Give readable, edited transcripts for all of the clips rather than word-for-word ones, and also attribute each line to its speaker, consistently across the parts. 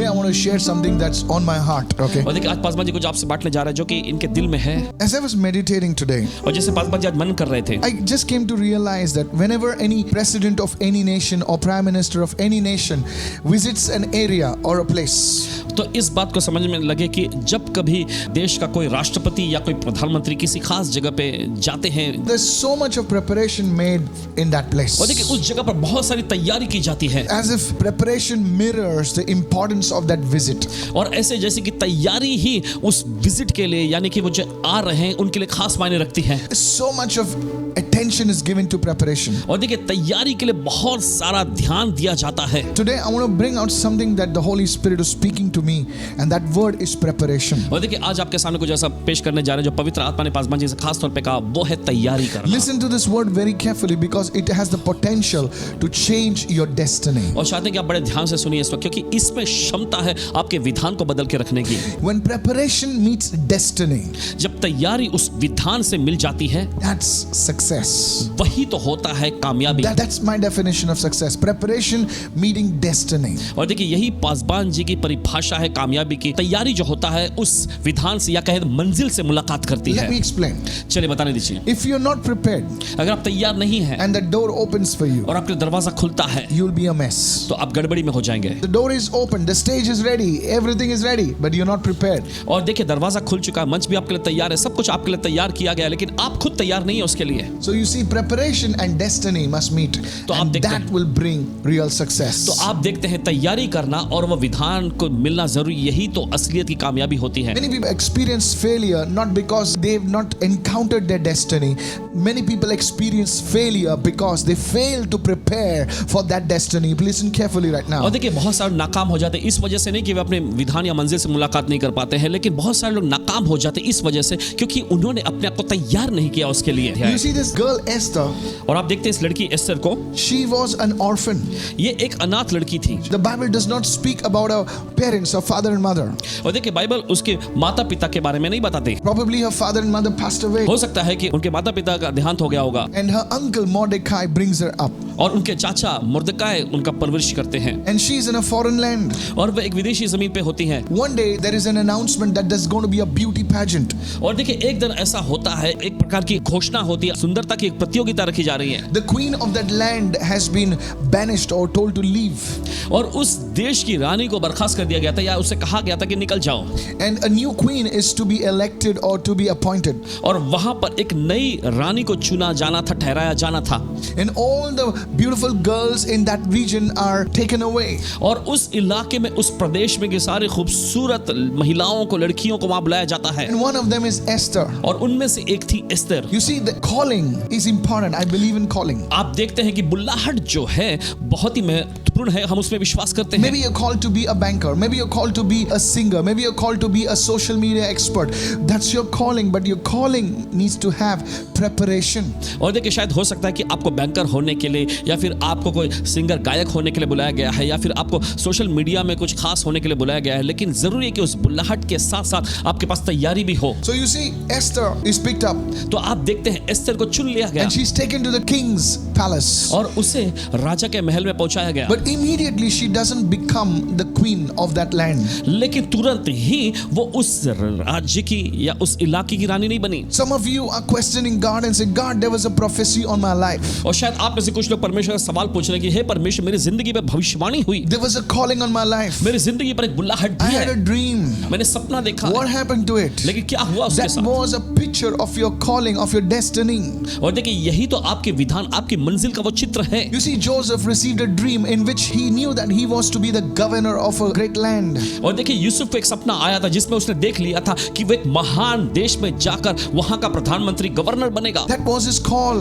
Speaker 1: I want to share something that's on my heart. Okay.
Speaker 2: और देखिए आज पासवान जी कुछ आपसे बांटने जा रहे हैं जो कि इनके दिल में है।
Speaker 1: As I was meditating today,
Speaker 2: और जैसे पासवान जी आज मन कर रहे थे,
Speaker 1: I just came to realize that whenever any president of any nation or prime minister of any nation visits an area or a place,
Speaker 2: तो इस बात को समझ में लगे कि जब कभी देश का कोई राष्ट्रपति या कोई प्रधानमंत्री किसी खास जगह पे जाते हैं,
Speaker 1: there's so much of preparation made in that place.
Speaker 2: और देखिए उस जगह पर बहुत सारी तैयारी की जाती है,
Speaker 1: As if preparation mirrors the importance of that visit.
Speaker 2: और ऐसे जैसे कि तैयारी ही उस विजिट के लिए यानी कि वो जो आ रहे हैं उनके लिए खास मायने रखती है।
Speaker 1: So much of attention is given to preparation.
Speaker 2: और देखिए तैयारी के लिए बहुत सारा ध्यान दिया जाता है।
Speaker 1: Today I want to bring out something that the Holy Spirit is speaking to me, and that word is preparation.
Speaker 2: और देखिए आज आपके सामने कुछ ऐसा पेश करने जा रहे हैं जो पवित्र आत्मा ने पासवान जी से खास तौर पे कहा, वो है तैयारी करना।
Speaker 1: Listen to this word very carefully because it has the potential to change your destiny.
Speaker 2: और चाहते हैं कि आप बड़े ध्यान से सुनिए इस वक्त, क्योंकि इसमें क्षमता है आपके विधान को बदल के रखने की।
Speaker 1: When preparation meets destiny,
Speaker 2: जब तैयारी उस विधान से मिल जाती है,
Speaker 1: that's success.
Speaker 2: वही तो होता है कामयाबी।
Speaker 1: That's my definition of success. Preparation meeting destiny.
Speaker 2: और देखिए यही पासवान जी की परिभाषा है कामयाबी की। तैयारी जो होता है उस विधान से या कहे मंजिल से मुलाकात करती है।
Speaker 1: Let me explain.
Speaker 2: चलिए बताने दीजिए।
Speaker 1: If you're not prepared
Speaker 2: अगर आप तैयार नहीं हैं
Speaker 1: and the door opens for you,
Speaker 2: और आपके दरवाजा खुलता है,
Speaker 1: you'll be a mess.
Speaker 2: तो आप गड़बड़ी में हो जाएंगे।
Speaker 1: The door is open, the stage is ready, everything is ready, but you're not prepared.
Speaker 2: और देखिए दरवाजा खुल चुका है, मंच भी आपके लिए तैयार है, सब कुछ आपके लिए तैयार किया गया है, लेकिन आप खुद तैयार नहीं है उसके लिए।
Speaker 1: So you see, preparation and destiny must meet,
Speaker 2: तो आप
Speaker 1: and
Speaker 2: देखते
Speaker 1: that
Speaker 2: हैं।
Speaker 1: will bring real success.
Speaker 2: तो आप देखते हैं तैयारी करना और वह विधान को मिलना जरूरी, यही तो असलियत की कामयाबी होती है।
Speaker 1: Many people experience failure not because they've not encountered their destiny. Many people experience failure because they fail to prepare for that destiny. Listen carefully right now.
Speaker 2: और देखिए बहुत सारे नाकाम हो जाते हैं इस वजह से नहीं कि वे अपने विधान या मंजिल से मुलाकात नहीं कर पाते हैं, लेकिन बहुत सारे लोग नाकाम हो जाते हैं इस वजह से क्योंकि उन्होंने अपने आप को तैयार नहीं किया उसके लिए।
Speaker 1: You see this girl Esther,
Speaker 2: और आप देखते हैं इस लड़की एस्थर को,
Speaker 1: she was an orphan.
Speaker 2: ये एक अनाथ लड़की थी।
Speaker 1: The Bible does not speak about her parents, her father and mother.
Speaker 2: और देखिए बाइबल उसके माता पिता के बारे में नहीं बताते।
Speaker 1: Probably her father and mother passed away.
Speaker 2: हो सकता है कि उनके माता पिता का देहांत हो गया होगा,
Speaker 1: And her uncle Mordecai brings her up.
Speaker 2: और उनके चाचा मुर्दकाय उनका परवरिश करते हैं,
Speaker 1: And she's in a foreign land.
Speaker 2: और वह एक विदेशी जमीन पे होती हैं।
Speaker 1: One day there is an announcement that there's going to be a beauty pageant.
Speaker 2: और देखिए एक दिन ऐसा होता है, एक प्रकार की घोषणा होती है, सुंदरता की एक प्रतियोगिता रखी जा रही है।
Speaker 1: The queen of that land has been banished or told to leave.
Speaker 2: और उस देश की रानी को बर्खास्त कर दिया गया था या उससे कहा गया था कि निकल जाओ।
Speaker 1: And a new queen is to be elected or to be appointed.
Speaker 2: और वहां पर एक नई रानी को चुना जाना था, ठहराया जाना था।
Speaker 1: And all the beautiful girls in that region are taken away.
Speaker 2: और उस इलाके में, उस प्रदेश में की सारी खूबसूरत महिलाओं को, लड़कियों को वहां बुलाया जाता है।
Speaker 1: And one of them is Esther.
Speaker 2: और उनमें से एक थी Esther.
Speaker 1: You see, the calling is important. I believe in calling.
Speaker 2: आप देखते हैं कि बुल्लाहट जो है बहुत ही महत्वपूर्ण है, हम उसमें विश्वास करते हैं।
Speaker 1: Maybe you're called to be a banker. Maybe you're called to be a singer. Maybe you're called to be a social media expert. That's your calling, but your calling needs to have preparation.
Speaker 2: और देखिए शायद हो सकता है कि आपको banker होने के लिए या फिर आपको कोई सिंगर गायक होने के लिए बुलाया गया है या फिर आपको सोशल मीडिया में कुछ खास होने के लिए बुलाया गया है, लेकिन जरूरी है कि उस बुल्लाहट के साथ साथ आपके पास तैयारी भी हो।
Speaker 1: So you see, Esther is picked up
Speaker 2: तो आप देखते हैं एस्थर को चुन लिया गया
Speaker 1: and she's taken to the king's palace.
Speaker 2: और उसे राजा के महल में पहुंचाया गया।
Speaker 1: But immediately she doesn't become the queen of that land.
Speaker 2: लेकिन तुरंत ही वो उस राज्य की या उस इलाके की रानी नहीं बनी।
Speaker 1: Some of you are questioning God and say, God, there was a prophecy on my life.
Speaker 2: और शायद आप में से कुछ लोग परमेश्वर से सवाल पूछ रहे हैं कि हे परमेश्वर, मेरी जिंदगी पे भविष्यवाणी हुई,
Speaker 1: There was a calling on my life.
Speaker 2: मेरी जिंदगी पर एक बुल्लाहट
Speaker 1: I
Speaker 2: भी
Speaker 1: had a
Speaker 2: है,
Speaker 1: dream.
Speaker 2: मैंने सपना देखा,
Speaker 1: What happened to it?
Speaker 2: लेकिन क्या हुआ उसके
Speaker 1: That
Speaker 2: साथ?
Speaker 1: was a picture of your calling, of your destiny.
Speaker 2: और देखिए यही तो आपके विधान, आपकी मंजिल का वो चित्र है।
Speaker 1: You see, Joseph received a dream in which he knew that he was to be the governor of a great land.
Speaker 2: और देखिए यूसुफ को एक सपना आया था जिसमें उसने देख लिया था कि वो एक महान देश में जाकर वहां का प्रधानमंत्री, गवर्नर बनेगा।
Speaker 1: That was his call.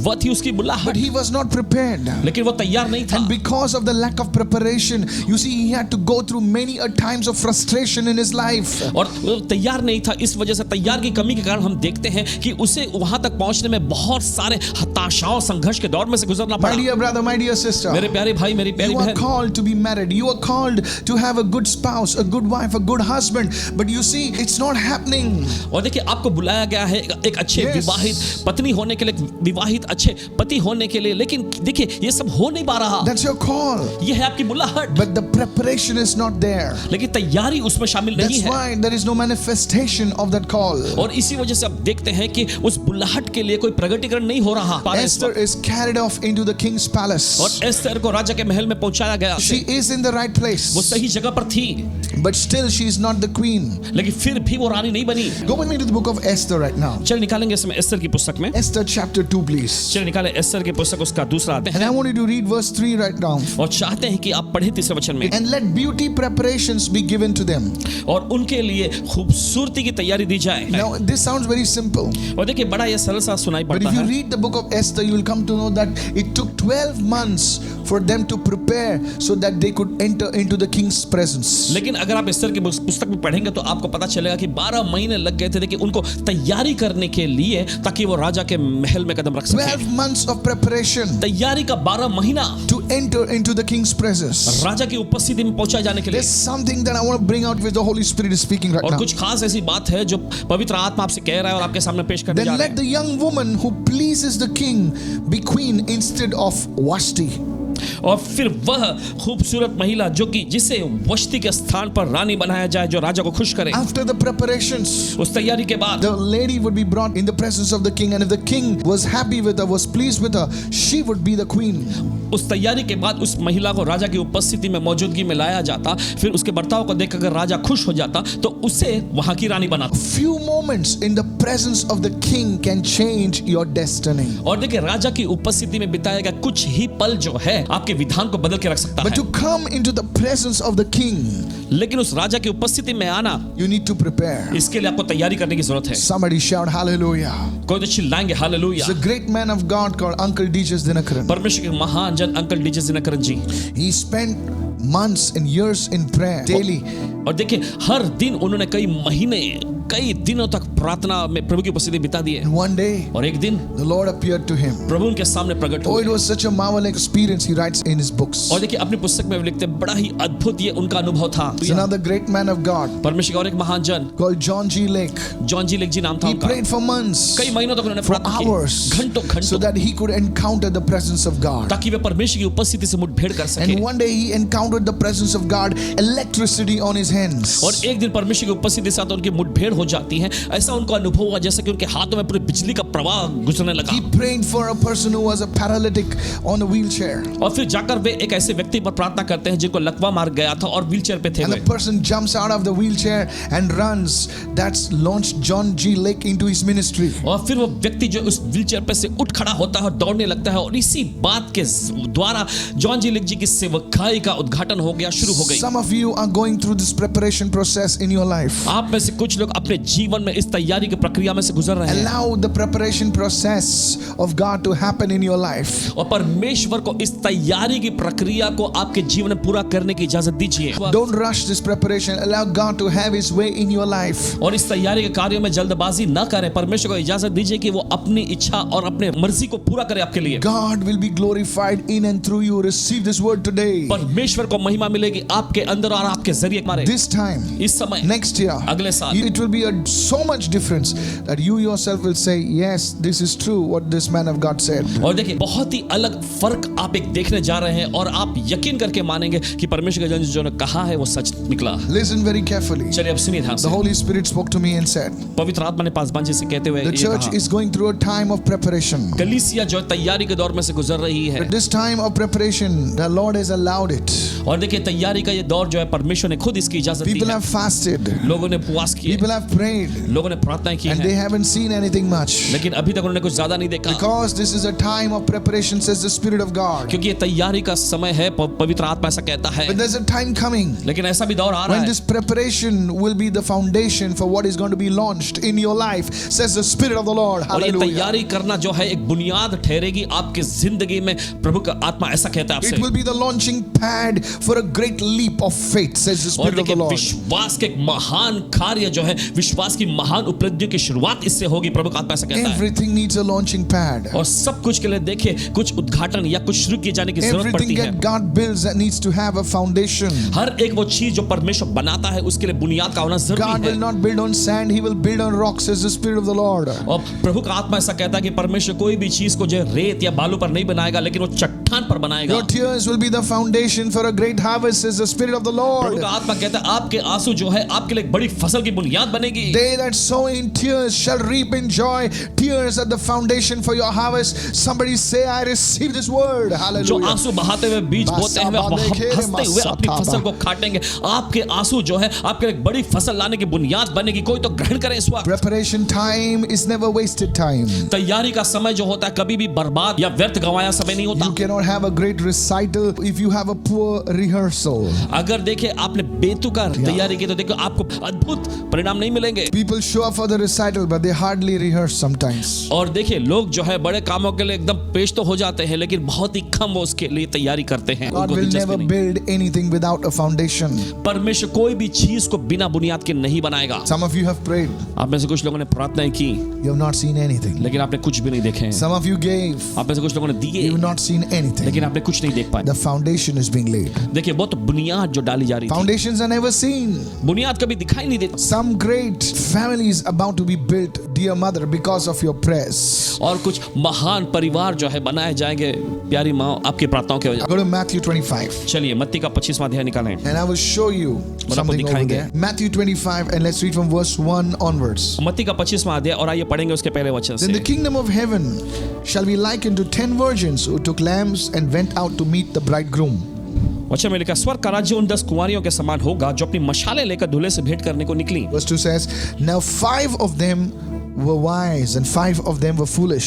Speaker 2: वह थी उसकी
Speaker 1: But
Speaker 2: बुलाहट,
Speaker 1: he was not prepared.
Speaker 2: लेकिन वो तैयार नहीं था।
Speaker 1: And because of the lack of preparation, you see, he had to go through many a times of frustration in his life.
Speaker 2: और वो तैयार नहीं था, इस वजह से तैयार की कमी के कारण हम देखते हैं कि उसे वहां तक पहुंचने में बहुत सारे हताशाओं, संघर्ष के दौर में से गुजरना
Speaker 1: My
Speaker 2: पड़ा।
Speaker 1: dear brother, my dear sister,
Speaker 2: मेरे प्यारे भाई, मेरी प्यारी प्यारी
Speaker 1: You are
Speaker 2: बहन,
Speaker 1: called to be married. You are called to have a good spouse, a good wife, a good husband. But you see, it's not happening.
Speaker 2: और देखिए आपको बुलाया गया है एक अच्छे
Speaker 1: Yes.
Speaker 2: विवाहित पत्नी होने के लिए, विवाहित अच्छे पति होने के लिए, लेकिन देखिए ये सब हो नहीं पा रहा।
Speaker 1: That's your call.
Speaker 2: ये है आपकी बुलाहट,
Speaker 1: But the preparation is not there.
Speaker 2: लेकिन तैयारी उसमें शामिल नहीं
Speaker 1: That's
Speaker 2: है।
Speaker 1: why there is no manifestation of that call.
Speaker 2: और इसी वजह से आप देखते हैं कि उस बुलाहट के लिए कोई प्रगटीकरण नहीं हो रहा।
Speaker 1: Esther is carried off into the king's palace.
Speaker 2: और एस्थर को राजा के महल में पहुंचाया गया।
Speaker 1: She is in the right
Speaker 2: वो
Speaker 1: place.
Speaker 2: सही जगह पर थी,
Speaker 1: But still she is not the queen.
Speaker 2: लेकिन फिर भी वो रानी नहीं बनी।
Speaker 1: Go with me to the book of Esther right now.
Speaker 2: चल निकालेंगे इसमें एस्थर की पुस्तक में,
Speaker 1: Esther chapter 2 please.
Speaker 2: चल निकाले एस्थर की पुस्तक उसका दूसरा अध्याय,
Speaker 1: And I want you to read verse 3 right now.
Speaker 2: और चाहते हैं कि आप पढ़े तीसरे वचन में।
Speaker 1: And let beauty preparations be given to them.
Speaker 2: और उनके लिए खूबसूरती की तैयारी दी जाए।
Speaker 1: Now this sounds very simple.
Speaker 2: और देखिए बड़ा ये सरल सा सुनाई
Speaker 1: But
Speaker 2: पड़ता
Speaker 1: if you
Speaker 2: है,
Speaker 1: read the book of Esther, you will come to know that it took 12 months for them to prepare so that they could enter into the king's presence.
Speaker 2: लेकिन अगर आप एस्थर की पुस्तक में पढ़ेंगे तो आपको पता चलेगा कि 12 महीने लग गए थे देखिए उनको तैयारी करने के लिए, ताकि वो राजा के महल में कदम रख सके।
Speaker 1: 12 months of preparation
Speaker 2: तैयारी का 12 महीना
Speaker 1: to enter into the king's presence.
Speaker 2: राजा की उपस्थिति में पहुंचाए जाने के लिए।
Speaker 1: There's something that I want to bring out which the Holy Spirit is speaking right
Speaker 2: और
Speaker 1: now.
Speaker 2: कुछ खास ऐसी बात है जो पवित्र आत्मा आपसे कह रहा है और आपके सामने पेश करने जा
Speaker 1: Then
Speaker 2: रहा
Speaker 1: let
Speaker 2: है।
Speaker 1: the young woman who pleases the king be queen instead of Vashti.
Speaker 2: और फिर वह खूबसूरत महिला जो कि जिसे वष्टी के स्थान पर रानी बनाया जाए, जो राजा को खुश करे।
Speaker 1: After the preparations,
Speaker 2: उस तैयारी के बाद
Speaker 1: the lady would be brought in the presence of the king, and if the king was happy with her, was pleased with her, she would be the queen.
Speaker 2: उस तैयारी के बाद उस महिला को राजा की उपस्थिति में, मौजूदगी में लाया जाता। फिर उसके बर्ताव को देख अगर राजा खुश हो जाता तो उसे वहां की रानी बनाता।
Speaker 1: Few moments in the presence of the king can change your destiny.
Speaker 2: और देखिए राजा की उपस्थिति में बिताया गया कुछ ही पल जो है आपके विधान को बदल के रख सकता
Speaker 1: But
Speaker 2: है।
Speaker 1: to come into the presence of the king,
Speaker 2: लेकिन उस राजा की उपस्थिति में आना,
Speaker 1: you need to prepare.
Speaker 2: इसके लिए आपको तैयारी करने की जरूरत है।
Speaker 1: Somebody shout hallelujah.
Speaker 2: कोई तो चिल्लाएंगे hallelujah.
Speaker 1: There's a great man of God called Uncle D.J. Dinakaran.
Speaker 2: परमेश्वर के महान जन uncle DJ Dinakaran ji,
Speaker 1: He spent months and years in prayer daily.
Speaker 2: और देखिए हर दिन उन्होंने कई महीने, कई दिनों तक प्रार्थना में प्रभु की उपस्थिति बिता दी है।
Speaker 1: And one day,
Speaker 2: और एक दिन
Speaker 1: the Lord appeared to him.
Speaker 2: प्रभु उनके सामने प्रकट
Speaker 1: Oh,
Speaker 2: हुए।
Speaker 1: it was such a marvelous experience, he writes in his books.
Speaker 2: और देखिए अपनी पुस्तक में लिखते हैं, बड़ा ही अद्भुत ये उनका अनुभव था।
Speaker 1: There's another great man of God
Speaker 2: परमेश्वर का और एक महान जन
Speaker 1: called John G. Lake.
Speaker 2: John G Lake ji नाम था
Speaker 1: He
Speaker 2: उनका।
Speaker 1: prayed for months,
Speaker 2: कई महीनों तक उन्होंने
Speaker 1: for
Speaker 2: प्रार्थना
Speaker 1: hours,
Speaker 2: की, घंटों
Speaker 1: so
Speaker 2: घंटों,
Speaker 1: that he could encounter the presence of God.
Speaker 2: ताकि वे परमेश्वर की उपस्थिति से मुठभेड़ कर सके।
Speaker 1: And one day he encountered the presence of God, electricity on his hands.
Speaker 2: और एक दिन परमेश्वर की उपस्थिति के साथ उनकी मुठभेड़ हो जाती है। ऐसा उनको अनुभव हुआ जैसे कि उनके हाथों में पूरी बिजली का प्रवाह गुजरने लगा।
Speaker 1: He prayed for a person who was a paralytic on a wheelchair.
Speaker 2: और फिर जाकर वे एक ऐसे व्यक्ति पर प्रार्थना करते हैं जिनको लकवा मार गया था और व्हीलचेयर पे थे
Speaker 1: And
Speaker 2: way.
Speaker 1: the person jumps out of the wheelchair and runs. That's launched John G. Lake into his ministry.
Speaker 2: और फिर वो व्यक्ति जो उस व्हीलचेयर पे से उठ खड़ा होता है और दौड़ने लगता है, और इसी बात के द्वारा जॉन जी लेक जी की सेवकाई का उद्घाटन हो गया, शुरू हो गई।
Speaker 1: Some of you are going through this preparation process in your life.
Speaker 2: आप में से कुछ लोग अपने जीवन में इस तैयारी की प्रक्रिया में से गुजर रहे हैं।
Speaker 1: Allow the preparation process of God to happen in your life.
Speaker 2: और परमेश्वर को इस तैयारी की प्रक्रिया को आपके जीवन में पूरा करने की इजाजत दीजिए।
Speaker 1: Don't rush this preparation. Allow God to have His way in your life.
Speaker 2: और इस तैयारी के कार्यों में जल्दबाजी न करें। परमेश्वर को इजाजत दीजिए कि वो अपनी इच्छा और अपने मर्जी को पूरा करे आपके लिए।
Speaker 1: God will be glorified in and through you. Receive this word today.
Speaker 2: परमेश्वर को महिमा मिलेगी आपके अंदर और आपके जरिए हमारे।
Speaker 1: This time,
Speaker 2: इस समय,
Speaker 1: next year,
Speaker 2: अगले साल,
Speaker 1: it will be so much difference that you yourself will say, yes, this is true what this man of God said.
Speaker 2: और देखिए बहुत ही अलग फर्क आप एक देखने जा रहे हैं और आप यकीन करके मानेंगे कि परमेश्वर का जन जो ने कहा है वो सच निकला।
Speaker 1: Listen very carefully.
Speaker 2: चलिए अब सुनिए ध्यान
Speaker 1: The
Speaker 2: से।
Speaker 1: Holy Spirit spoke to me and said,
Speaker 2: पवित्र आत्मा ने पासवान जी से कहते हुए
Speaker 1: the
Speaker 2: ये
Speaker 1: church
Speaker 2: कहा,
Speaker 1: is going through a time of preparation.
Speaker 2: कलीसिया जो तैयारी के दौर में से गुजर रही है।
Speaker 1: But this time of preparation, the Lord has allowed it.
Speaker 2: और देखिए तैयारी का ये दौर जो है परमेश्वर ने खुद इसकी इजाजत दी
Speaker 1: People
Speaker 2: है।
Speaker 1: have fasted.
Speaker 2: लोगों ने उपवास किए,
Speaker 1: People have prayed.
Speaker 2: लोगों ने प्रार्थनाएं की
Speaker 1: And they
Speaker 2: हैं,
Speaker 1: haven't seen anything much.
Speaker 2: लेकिन अभी तक उन्होंने कुछ ज्यादा नहीं देखा।
Speaker 1: Because this is a time of preparation, says the Spirit of God.
Speaker 2: क्योंकि ये तैयारी का समय है, पवित्र आत्मा ऐसा कहता है।
Speaker 1: But there's a time coming
Speaker 2: लेकिन ऐसा भी दौर आ रहा
Speaker 1: when
Speaker 2: है
Speaker 1: this preparation will be the foundation for what is going to be launched in your life, says the Spirit of the Lord.
Speaker 2: और ये
Speaker 1: Hallelujah.
Speaker 2: तैयारी करना जो है एक बुनियाद ठहरेगी आपकी जिंदगी में। प्रभु का आत्मा ऐसा कहता है
Speaker 1: It
Speaker 2: आपसे।
Speaker 1: will be the launching pad for a great leap of faith, says the
Speaker 2: और
Speaker 1: Spirit of the Lord.
Speaker 2: विश्वास के एक महान कार्य जो है, विश्वास की महान उपलब्धियों की शुरुआत इससे होगी। प्रभु का आत्मा ऐसा कहता है।
Speaker 1: Everything needs a launching pad.
Speaker 2: और सब कुछ के लिए देखिए कुछ उद्घाटन या कुछ शुरू किए जाने की जरूरत
Speaker 1: Everything
Speaker 2: पड़ती है।
Speaker 1: that God builds that needs to have a foundation.
Speaker 2: हर एक वो चीज जो परमेश्वर बनाता है उसके लिए बुनियाद का होना
Speaker 1: God
Speaker 2: जरूरी
Speaker 1: will
Speaker 2: है।
Speaker 1: not build on sand, He will build on rocks, says the Spirit of the Lord.
Speaker 2: और प्रभु का आत्मा ऐसा कहता है कि परमेश्वर कोई भी चीज को जो रेत या बालू पर नहीं बनाएगा, लेकिन वो चट्टान पर बनाएगा।
Speaker 1: Your tears will be the foundation for a great harvest, says the Spirit of the Lord.
Speaker 2: प्रभु का आत्मा कहता है आपके आंसू जो है आपके लिए एक बड़ी फसल की बुनियाद बनेगी।
Speaker 1: They that sow in tears shall reap in joy. Tears are the foundation for your harvest. Somebody say, I receive this word.
Speaker 2: जो
Speaker 1: Hallelujah.
Speaker 2: आंसू बहाते हुए बीज बोते हैं वे हंसते हुए अपनी फसल को काटेंगे। आपके आंसू जो है आपके लिए एक बड़ी फसल लाने की बुनियाद बनेगी। कोई तो ग्रहण करे इस वक्त।
Speaker 1: Preparation time is never wasted time.
Speaker 2: तैयारी का समय जो होता है कभी भी बर्बाद या व्यर्थ गंवाया समय नहीं होता।
Speaker 1: You cannot have a great recital if you have a poor rehearsal.
Speaker 2: अगर देखे आपने बेतुका तैयारी की तो देखो आपको अद्भुत परिणाम नहीं मिलेंगे।
Speaker 1: People show up for the recital, but they hardly rehearse sometimes.
Speaker 2: और देखिए लोग जो है बड़े कामों के लिए एकदम पेश तो हो जाते हैं, लेकिन बहुत ही कम वो उसके लिए तैयारी करते हैं।
Speaker 1: God
Speaker 2: उनको
Speaker 1: will
Speaker 2: दिलचस्पी
Speaker 1: never
Speaker 2: नहीं।
Speaker 1: build anything without a foundation.
Speaker 2: परमेश्वर कोई भी चीज को बिना बुनियाद के नहीं बनाएगा।
Speaker 1: Some of you have prayed,
Speaker 2: आप में से कुछ लोगों ने प्रार्थनाएं की,
Speaker 1: you have not seen anything.
Speaker 2: लेकिन आपने कुछ भी नहीं देखे हैं।
Speaker 1: Some of you gave,
Speaker 2: आप में से कुछ लोगों ने दिए,
Speaker 1: you have not seen anything.
Speaker 2: लेकिन आपने कुछ नहीं देख पाए।
Speaker 1: The foundation is being laid.
Speaker 2: देखिए वो तो बुनियाद जो डाली जा रही थी,
Speaker 1: Foundations are never seen.
Speaker 2: बुनियाद कभी दिखाई नहीं देती।
Speaker 1: Some great families about to be built, dear mother, because of your prayers.
Speaker 2: और कुछ महान परिवार जो है बनाए जाएंगे प्यारी माँ आपकी प्रार्थनाओं के वजह।
Speaker 1: Go to Matthew 25.
Speaker 2: चलिए मत्ती का 25वां अध्याय निकालें।
Speaker 1: And I will show you something over
Speaker 2: दिखाएंगे।
Speaker 1: there. Matthew 25, and let's read from verse 1 onwards.
Speaker 2: मत्ती का 25वां अध्याय और आइए पढ़ेंगे उसके पहले वचन
Speaker 1: Then the
Speaker 2: से।
Speaker 1: kingdom of heaven shall be likened to 10 virgins who took lamps and went out to meet the bridegroom.
Speaker 2: वचन में लिखा स्वर्ग का राज्य उन 10 कुंवारियों के समान होगा जो अपनी मशालें लेकर दूल्हे से भेंट करने को निकली।
Speaker 1: Verse 2 says, Now 5 of them were wise and 5 of them were foolish.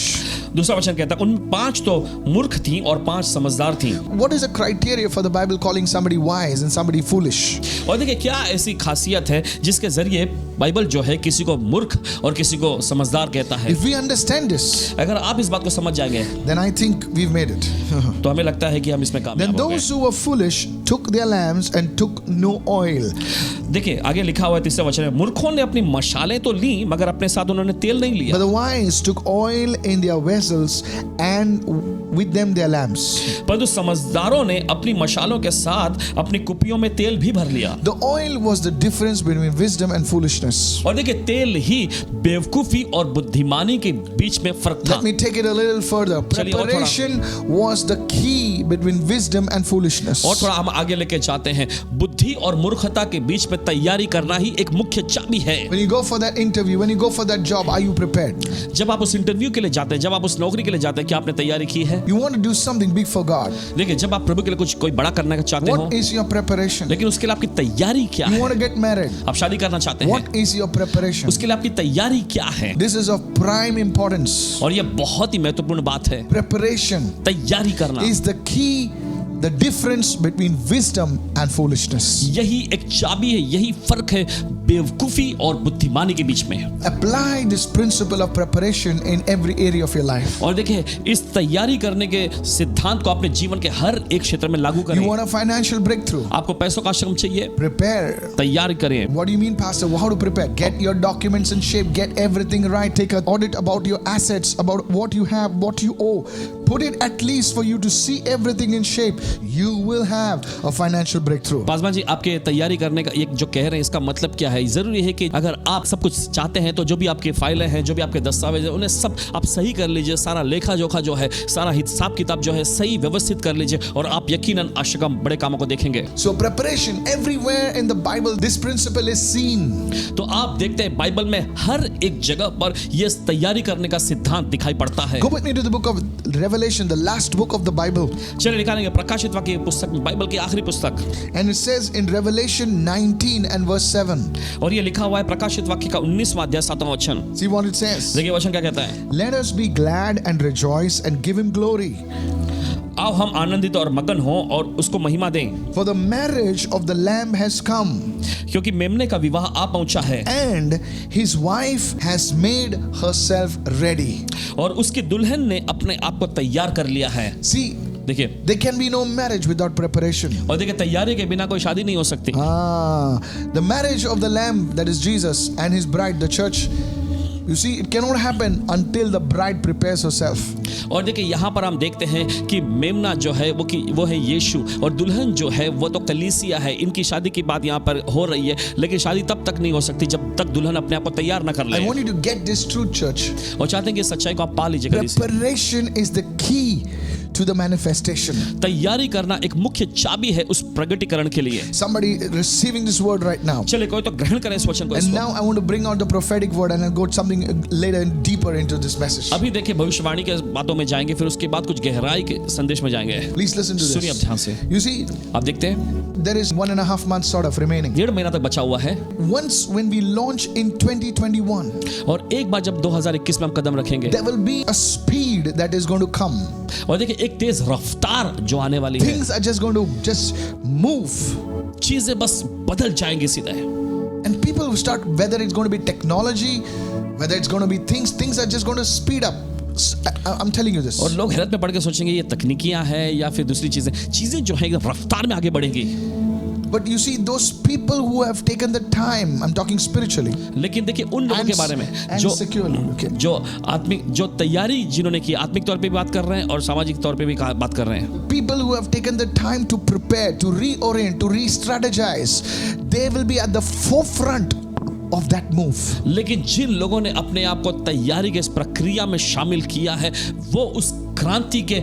Speaker 2: दूसरा वचन कहता है उन 5 तो मूर्ख थी और 5 समझदार थी।
Speaker 1: What is the criteria for the Bible calling somebody wise and somebody foolish?
Speaker 2: और देखिए क्या ऐसी खासियत है जिसके जरिए बाइबल जो है किसी को मूर्ख और किसी को समझदार कहता है।
Speaker 1: If we understand this,
Speaker 2: अगर आप इस बात को समझ जाएंगे
Speaker 1: then I think we've made it.
Speaker 2: तो हमें लगता है कि हम इसमें
Speaker 1: Then
Speaker 2: कामयाब हो
Speaker 1: those
Speaker 2: गए।
Speaker 1: who were foolish took their lamps and took no oil.
Speaker 2: देखिए आगे लिखा हुआ है तीसरे वचन में मूर्खों ने अपनी मशालें तो ली मगर अपने साथ उन्होंने तेल नहीं लिया।
Speaker 1: But the wise took oil in their vessels and with them their lamps.
Speaker 2: परंतु समझदारों ने अपनी मशालों के साथ अपनी कुपियों में तेल भी भर लिया।
Speaker 1: The oil was the difference between wisdom and foolishness.
Speaker 2: और देखिए तेल ही बेवकूफी और बुद्धिमानी के बीच में फर्क था।
Speaker 1: Let me take it a little further.
Speaker 2: चलिए और थोड़ा-
Speaker 1: Preparation was the key between wisdom and foolishness.
Speaker 2: और थोड़ा हम आगे लेके जाते हैं बुद्धि और मूर्खता के बीच में तैयारी करना ही एक मुख्य चाबी है।
Speaker 1: When you go for that interview, when you go for that job, are you prepared?
Speaker 2: जब आप उस इंटरव्यू के लिए जाते हैं, जब आप उस नौकरी के लिए जाते हैं, क्या आपने तैयारी की है?
Speaker 1: You want to do something big for God.
Speaker 2: देखिए जब आप प्रभु के लिए कुछ कोई बड़ा करना चाहते हो,
Speaker 1: What is your preparation?
Speaker 2: लेकिन उसके लिए आपकी तैयारी क्या
Speaker 1: You
Speaker 2: है?
Speaker 1: want to get married.
Speaker 2: आप शादी करना चाहते हैं,
Speaker 1: What is your preparation?
Speaker 2: उसके लिए आपकी तैयारी क्या है?
Speaker 1: This is of prime importance.
Speaker 2: और ये बहुत ही महत्वपूर्ण बात है।
Speaker 1: Preparation
Speaker 2: तैयारी करना
Speaker 1: is the key, the difference between wisdom and foolishness.
Speaker 2: यही एक चाबी है, यही फर्क है बेवकूफी और बुद्धिमानी के बीच में।
Speaker 1: Apply this principle of preparation in every area of your life.
Speaker 2: और देखिए इस तैयारी करने के सिद्धांत को अपने जीवन के हर एक क्षेत्र में लागू
Speaker 1: You
Speaker 2: करें।
Speaker 1: want a financial breakthrough?
Speaker 2: आपको पैसों का श्रम चाहिए,
Speaker 1: Prepare.
Speaker 2: तैयारी करें।
Speaker 1: What do you mean, Pastor? How to prepare? Get your documents in shape. Get everything right. Take an audit about your assets, about what you have, what you owe. Put it at least for you to see everything in shape. You will have a financial breakthrough.
Speaker 2: Paswan ji आपके तैयारी करने का एक जो कह रहे हैं इसका मतलब क्या है? जरूरी है कि अगर आप सब कुछ चाहते हैं तो जो भी आपके फाइलें हैं, जो भी आपके दस्तावेज हैं, उन्हें सब आप सही कर लीजिए। सारा लेखा जोखा जो है, सारा हिसाब किताब जो है सही व्यवस्थित कर लीजिए और आप यकीनन आशकम बड़े कामों को देखेंगे।
Speaker 1: So preparation everywhere in the Bible, this principle is seen.
Speaker 2: तो आप देखते हैं बाइबल में हर एक जगह पर यह तैयारी करने का सिद्धांत दिखाई पड़ता है।
Speaker 1: Go with me to the book of Revelation, the last book of the Bible.
Speaker 2: चलिए निकालेंगे प्रकाशित वाक्य की पुस्तक में, बाइबल की आखिरी पुस्तक,
Speaker 1: And it says in Revelation 19 and verse 7.
Speaker 2: और ये लिखा हुआ है प्रकाशित वाक्य का 19वां अध्याय 7वां वचन।
Speaker 1: See what it says.
Speaker 2: देखिए वचन क्या कहता है?
Speaker 1: Let us be glad and rejoice and give him glory.
Speaker 2: आओ हम आनंदित और मगन हों और उसको महिमा दें,
Speaker 1: For the marriage of the Lamb has come,
Speaker 2: क्योंकि मेमने का विवाह आ पहुंचा है
Speaker 1: and his wife has made herself ready.
Speaker 2: और उसकी दुल्हन ने अपने आप को तैयार कर लिया है।
Speaker 1: See,
Speaker 2: देखिए,
Speaker 1: There can be no marriage without preparation.
Speaker 2: और देखिए तैयारी के बिना कोई शादी नहीं हो सकती।
Speaker 1: The marriage of the Lamb, that is Jesus, and his bride, the church. You see, it cannot happen until the bride prepares herself.
Speaker 2: और देखिए यहाँ पर हम देखते हैं कि मेमना जो है वो है यीशु, और दुल्हन जो है वो तो कलीसिया है। इनकी शादी की बात यहाँ पर हो रही है, लेकिन शादी तब तक नहीं हो सकती जब तक दुल्हन अपने आप को तैयार न कर ले।
Speaker 1: I want you to get this truth, church.
Speaker 2: और चाहते हैं कि सच्चाई को आप पा लीजिएगा।
Speaker 1: Preparation is the key to the manifestation.
Speaker 2: तैयारी करना एक मुख्य चाबी है उस प्रगटीकरण के लिए।
Speaker 1: Somebody receiving this word right now.
Speaker 2: चलिए कोई तो ग्रहण करें इस वचन को।
Speaker 1: And now I want to bring out the prophetic word and I'll go something later and deeper into this message.
Speaker 2: अभी देखिए भविष्यवाणी के बातों में जाएंगे, फिर उसके बाद कुछ गहराई के संदेश में जाएंगे।
Speaker 1: Please listen to
Speaker 2: सुनिए अब
Speaker 1: this.
Speaker 2: ध्यान से।
Speaker 1: You see,
Speaker 2: आप देखते हैं
Speaker 1: there is 1.5 months sort of remaining.
Speaker 2: 1.5 महीना तक बचा हुआ है,
Speaker 1: Once when we launch in 2021,
Speaker 2: और एक बार जब 2021 में हम कदम रखेंगे,
Speaker 1: there will be a speed that is going to come.
Speaker 2: और देखिए एक तेज रफ्तार जो आने वाली है,
Speaker 1: Things are just going to just move.
Speaker 2: चीजें बस बदल जाएंगी सीधे।
Speaker 1: And people will start, whether it's going to be technology, whether it's going to be things are just going to speed up. I'm telling you this.
Speaker 2: और लोग हैरत में पड़ के सोचेंगे ये तकनीकियां हैं या फिर दूसरी चीजें जो है एकदम रफ्तार में आगे बढ़ेंगी।
Speaker 1: But you see, those people who have taken the time, I'm talking spiritually
Speaker 2: लेकिन देखिए उन लोगों के बारे में
Speaker 1: and securely, okay.
Speaker 2: जो आत्मिक जो तैयारी जिन्होंने की, आत्मिक तौर पे भी बात कर रहे हैं और सामाजिक तौर पे भी बात कर रहे हैं।
Speaker 1: People who have taken the time to prepare, to reorient, to re-strategize, they will be at the forefront of that move.
Speaker 2: लेकिन जिन लोगों ने अपने आप को तैयारी के इस प्रक्रिया में शामिल किया है, वो उस क्रांति के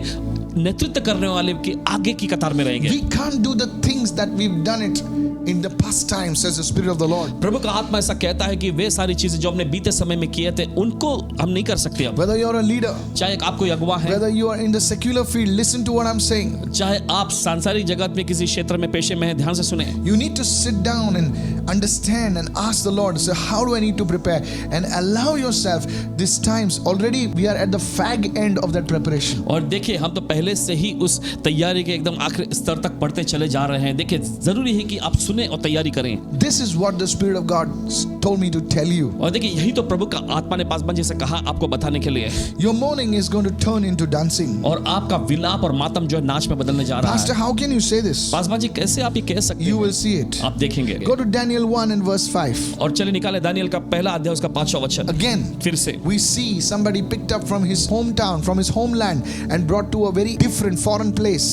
Speaker 2: नेतृत्व करने वाले के आगे की कतार में रहेंगे।
Speaker 1: We can't do the things that we've done it in the past time, says the Spirit of the Lord.
Speaker 2: प्रभु का आत्मा ऐसा कहता है कि वे सारी चीजें जो हमने बीते समय में किए थे उनको हम नहीं कर सकते अब।
Speaker 1: Whether you're a leader,
Speaker 2: चाहे आप कोई अगुवा है,
Speaker 1: whether you are in the secular field, listen to what I'm saying.
Speaker 2: चाहे आप सांसारिक जगत में किसी क्षेत्र में पेशे में हैं, ध्यान से सुने।
Speaker 1: You need to sit down and understand and ask the Lord, say, how do I need to prepare? And allow yourself these times. Already we are at the fag end of that preparation.
Speaker 2: और देखिए हम तो पहले से ही उस तैयारी के एकदम आखिरी स्तर तक बढ़ते चले जा रहे हैं। देखिए जरूरी है कि आप सुने और तैयारी करें।
Speaker 1: This is what the Spirit of God told me to tell you.
Speaker 2: और देखिए यही तो प्रभु का आत्मा ने पासवान जी से कहा आपको बताने के लिए।
Speaker 1: Your mourning is going to turn into dancing.
Speaker 2: और आपका विलाप और मातम जो है नाच में बदलने जा रहा
Speaker 1: Pastor,
Speaker 2: है।
Speaker 1: how can you say this?
Speaker 2: Paswan ji कैसे आप ये कह सकते
Speaker 1: You
Speaker 2: हैं?
Speaker 1: will see it.
Speaker 2: आप देखेंगे।
Speaker 1: Go to Daniel 1 and verse 5.
Speaker 2: और चलिए निकाले दानियल का पहला अध्याय उसका 5वां वचन।
Speaker 1: Again,
Speaker 2: फिर से
Speaker 1: we see somebody picked up from his hometown, from his homeland, and brought to a very different foreign place.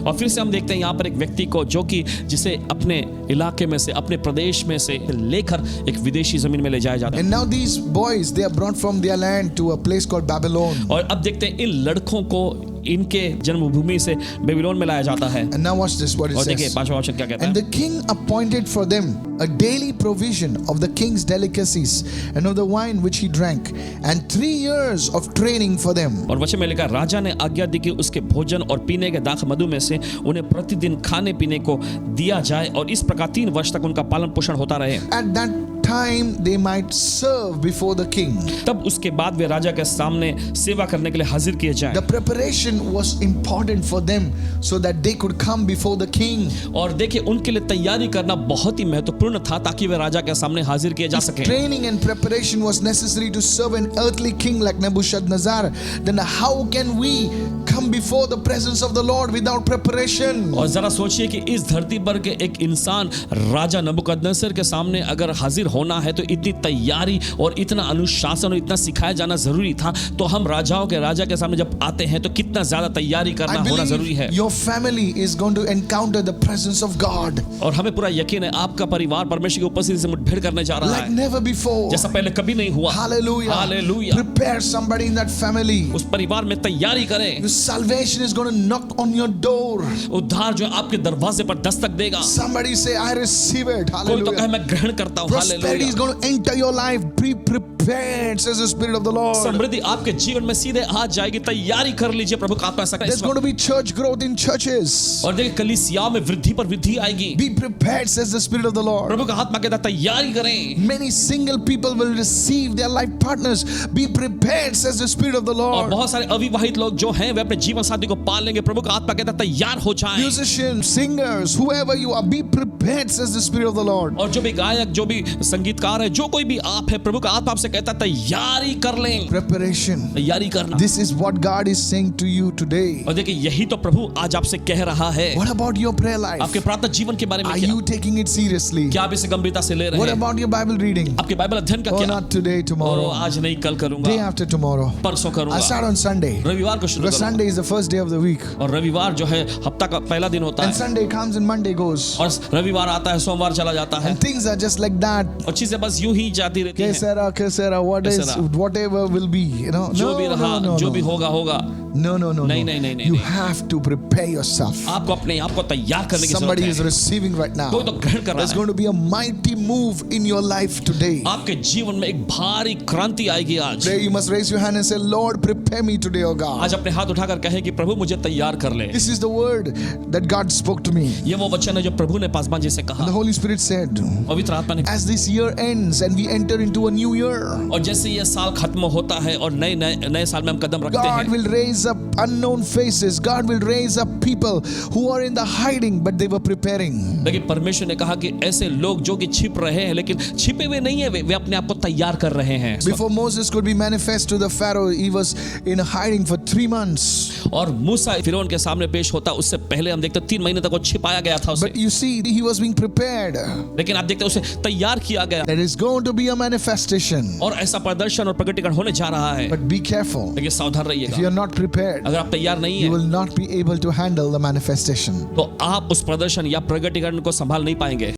Speaker 2: और फिर से हम देखते हैं यहाँ पर एक व्यक्ति को जो कि जिसे अपने इलाके में से, अपने प्रदेश में से लेकर एक विदेशी जमीन में ले जाया जाता है।
Speaker 1: And now these boys, they are brought from their land to a place called Babylon.
Speaker 2: और अब देखते हैं इन लड़कों को इनके जन्मभूमि से बेबीलोन में लाया जाता है।
Speaker 1: And now watch this, what it
Speaker 2: और देखिए
Speaker 1: says.
Speaker 2: 5वां वचन क्या कहता
Speaker 1: And
Speaker 2: है?
Speaker 1: the king appointed for them a daily provision of the king's delicacies and of the wine which he drank, and 3 years of training for them.
Speaker 2: और वचन में लिखा, राजा ने आज्ञा दी कि उसके भोजन और पीने के दाख मधु में से उन्हें प्रतिदिन खाने पीने को दिया जाए, और इस प्रकार 3 वर्ष तक उनका पालन पोषण होता रहे।
Speaker 1: At that time they might serve before the king.
Speaker 2: तब उसके बाद वे राजा के सामने सेवा करने के लिए हाजिर किए जाएं।
Speaker 1: The preparation was important for them so that they could come before the king.
Speaker 2: और देखिए उनके लिए तैयारी करना बहुत ही महत्वपूर्ण था ताकि वे राजा के सामने हाजिर किए जा सकें।
Speaker 1: Training and preparation was necessary to serve an earthly king like Nebuchadnezzar. Then how can we come before the presence of the Lord without preparation?
Speaker 2: और जरा सोचिए कि इस धरती पर के एक इंसान राजा नबूकदनेस्सर के सामने अगर हाजिर होना है तो इतनी तैयारी और इतना अनुशासन और इतना सिखाया जाना जरूरी था। तो हम राजाओं के राजा के सामने जब आते हैं तो कितना ज्यादा तैयारी करना होना जरूरी है।
Speaker 1: your family is going to encounter the presence of God
Speaker 2: और हमें पूरा यकीन है आपका परिवार परमेश्वर की उपस्थिति से मुठभेड़ करने जा रहा
Speaker 1: like
Speaker 2: है
Speaker 1: never before.
Speaker 2: जैसा पहले कभी नहीं हुआ।
Speaker 1: Hallelujah.
Speaker 2: Hallelujah.
Speaker 1: Prepare somebody in that family.
Speaker 2: उस परिवार में तैयारी करें।
Speaker 1: Your salvation is going to knock on your door.
Speaker 2: उद्धार जो आपके दरवाजे पर दस्तक देगा।
Speaker 1: Somebody say, I receive it.
Speaker 2: कोई तो कहे
Speaker 1: Hallelujah.
Speaker 2: मैं ग्रहण करता हूँ।
Speaker 1: Prosperity is
Speaker 2: hallelujah.
Speaker 1: going to enter your life. Be prepared, says the Spirit of the Lord.
Speaker 2: समृद्धि आपके जीवन में सीधे आ जाएगी। तैयारी कर लीजिए। प्रभु का आत्मा ऐसा
Speaker 1: There's
Speaker 2: कहता
Speaker 1: going
Speaker 2: है।
Speaker 1: to be church growth in churches.
Speaker 2: और देखिए कलीसियाओं में वृद्धि पर वृद्धि आएगी।
Speaker 1: Be prepared, says the Spirit of the Lord.
Speaker 2: प्रभु का आत्मा कहता है तैयारी करें।
Speaker 1: Many single people will receive their life partners. Be prepared, says the Spirit of the
Speaker 2: और
Speaker 1: Lord.
Speaker 2: बहुत सारे अविवाहित लोग जो हैं वे अपने जीवन साथी को पाल लेंगे। प्रभु का आत्मा कहता है तैयार हो जाएं।
Speaker 1: Musicians, singers, whoever you are, be prepared, says the Spirit of the Lord.
Speaker 2: और जो भी गायक, जो भी संगीतकार है, जो कोई भी आप है, प्रभु का आत्मा आपसे कहता है तैयारी कर लें,
Speaker 1: Preparation.
Speaker 2: तैयारी करना।
Speaker 1: This is what God is saying to you today.
Speaker 2: और देखिए यही तो प्रभु आज आपसे कह रहा है।
Speaker 1: What about your prayer life?
Speaker 2: आपके प्रातः जीवन के बारे में
Speaker 1: Are
Speaker 2: क्या?
Speaker 1: you taking it seriously?
Speaker 2: क्या आप इसे गंभीरता से ले रहे
Speaker 1: What
Speaker 2: हैं?
Speaker 1: about your Bible reading?
Speaker 2: आपके बाइबल अध्ययन का
Speaker 1: Oh,
Speaker 2: क्या?
Speaker 1: not today,
Speaker 2: और
Speaker 1: tomorrow.
Speaker 2: आज नहीं, कल
Speaker 1: Day
Speaker 2: करूंगा,
Speaker 1: after tomorrow.
Speaker 2: परसों
Speaker 1: I
Speaker 2: करूंगा,
Speaker 1: start on Sunday.
Speaker 2: रविवार को शुरू
Speaker 1: Because
Speaker 2: करूंगा।
Speaker 1: Sunday is the first day of the week.
Speaker 2: और रविवार जो है हफ्ता का पहला दिन होता
Speaker 1: And
Speaker 2: है,
Speaker 1: Sunday comes and Monday goes.
Speaker 2: और रविवार आता है, सोमवार चला जाता है,
Speaker 1: And things are just like that.
Speaker 2: और चीजें बस यूं ही जाती रहती हैं।
Speaker 1: Que sera, what is,
Speaker 2: Kesera.
Speaker 1: whatever will be, you know.
Speaker 2: जो भी रहा, जो भी होगा होगा।
Speaker 1: No, no, no,
Speaker 2: नहीं,
Speaker 1: no.
Speaker 2: नहीं, नहीं, नहीं,
Speaker 1: You
Speaker 2: नहीं।
Speaker 1: have to prepare yourself.
Speaker 2: आपको अपने आप को तैयार करने की
Speaker 1: Somebody
Speaker 2: जरूरत
Speaker 1: is
Speaker 2: है।
Speaker 1: receiving right now.
Speaker 2: कोई तो ग्रहण कर
Speaker 1: There's
Speaker 2: रहा है।
Speaker 1: going to be a mighty move in your life today.
Speaker 2: आपके जीवन में एक भारी क्रांति आएगी आज।
Speaker 1: Today you must raise your hand and say, Lord, prepare me today, O God.
Speaker 2: आज अपने हाथ उठाकर कहें कि प्रभु मुझे तैयार कर ले।
Speaker 1: This is the word that God spoke to me.
Speaker 2: ये वो वचन है जो प्रभु ने पासवान जी से
Speaker 1: The
Speaker 2: कहा।
Speaker 1: Holy Spirit said,
Speaker 2: पवित्र आत्मा ने,
Speaker 1: as this year ends and we enter into a new year,
Speaker 2: और जैसे ये साल खत्म होता है और नए साल में हम कदम रखते
Speaker 1: God
Speaker 2: हैं,
Speaker 1: will raise up unknown faces. God will raise up people who are in the hiding, but they were preparing.
Speaker 2: लेकिन परमेश्वर ने कहा कि ऐसे लोग जो कि छिप रहे हैं लेकिन छिपे हुए नहीं है, वे अपने आप को तैयार कर रहे हैं।
Speaker 1: Before Moses could be manifest to the Pharaoh, he was in hiding for 3 months.
Speaker 2: और मूसा फिरौन के सामने पेश होता उससे पहले हम देखते 3 महीने तक वो छिपाया गया था उसे।
Speaker 1: But you see, he was being prepared.
Speaker 2: लेकिन आप देखते उसे तैयार किया गया,
Speaker 1: There is going to be a manifestation.
Speaker 2: और ऐसा प्रदर्शन और प्रकटीकरण होने जा रहा है।
Speaker 1: But be careful.
Speaker 2: लेकिन सावधान
Speaker 1: If you
Speaker 2: रहिएगा,
Speaker 1: are not prepared,
Speaker 2: अगर आप तैयार नहीं
Speaker 1: you
Speaker 2: है
Speaker 1: will not be able to handle the manifestation.
Speaker 2: तो आप उस प्रदर्शन या प्रकटीकरण को संभाल नहीं पाएंगे।